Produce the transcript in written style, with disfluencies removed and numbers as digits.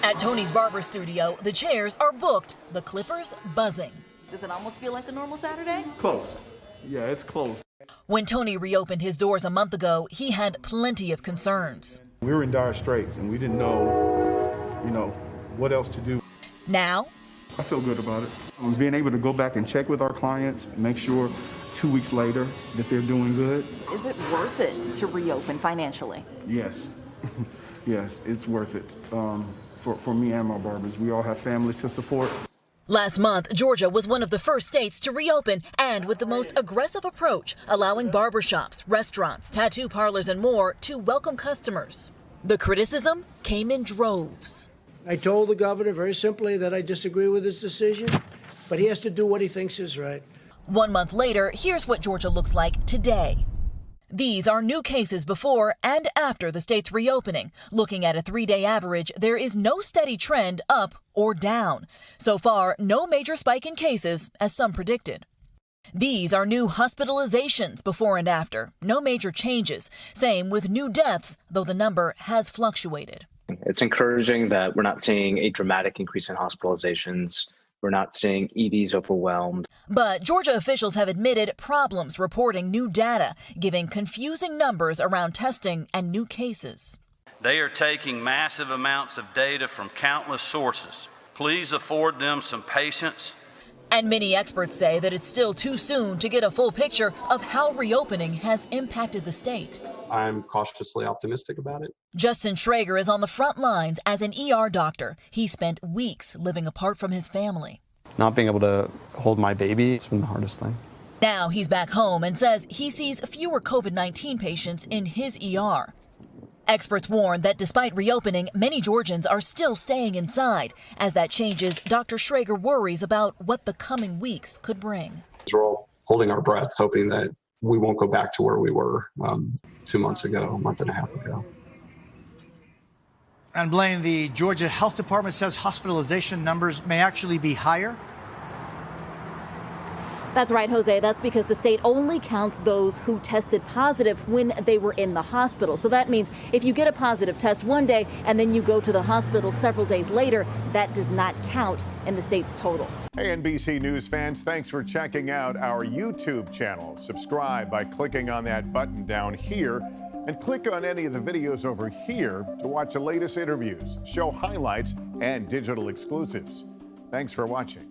At Tony's barber studio, the chairs are booked, the clippers buzzing. Does it almost feel like a normal Saturday? Close. Yeah, it's close. When Tony reopened his doors a month ago, he had plenty of concerns. We were in dire straits and we didn't know, what else to do. Now, I feel good about it. Being able to go back and check with our clients, make sure 2 weeks later that they're doing good. Is it worth it to reopen financially? Yes. Yes, it's worth it. For me and my barbers, we all have families to support. Last month, Georgia was one of the first states to reopen, and with the most aggressive approach, allowing barbershops, restaurants, tattoo parlors, and more to welcome customers. The criticism came in droves. I told the governor very simply that I disagree with his decision, but he has to do what he thinks is right. 1 month later, here's what Georgia looks like today. These are new cases before and after the state's reopening. Looking at a 3-day average, there is no steady trend up or down. So far, no major spike in cases, as some predicted. These are new hospitalizations before and after. No major changes. Same with new deaths, though the number has fluctuated. It's encouraging that we're not seeing a dramatic increase in hospitalizations. We're not seeing EDs overwhelmed. But Georgia officials have admitted problems reporting new data, giving confusing numbers around testing and new cases. They are taking massive amounts of data from countless sources. Please afford them some patience. And many experts say that it's still too soon to get a full picture of how reopening has impacted the state. I'm cautiously optimistic about it. Justin Schrager is on the front lines as an ER doctor. He spent weeks living apart from his family. Not being able to hold my baby has been the hardest thing. Now he's back home and says he sees fewer COVID-19 patients in his ER. Experts warn that despite reopening, many Georgians are still staying inside. As that changes, Dr. Schrager worries about what the coming weeks could bring. We're all holding our breath, hoping that we won't go back to where we were 2 months ago, a month and a half ago. And Blaine, the Georgia Health Department says hospitalization numbers may actually be higher. That's right, Jose. That's because the state only counts those who tested positive when they were in the hospital. So that means if you get a positive test one day and then you go to the hospital several days later, that does not count in the state's total. Hey, NBC News fans, thanks for checking out our YouTube channel. Subscribe by clicking on that button down here and click on any of the videos over here to watch the latest interviews, show highlights, and digital exclusives. Thanks for watching.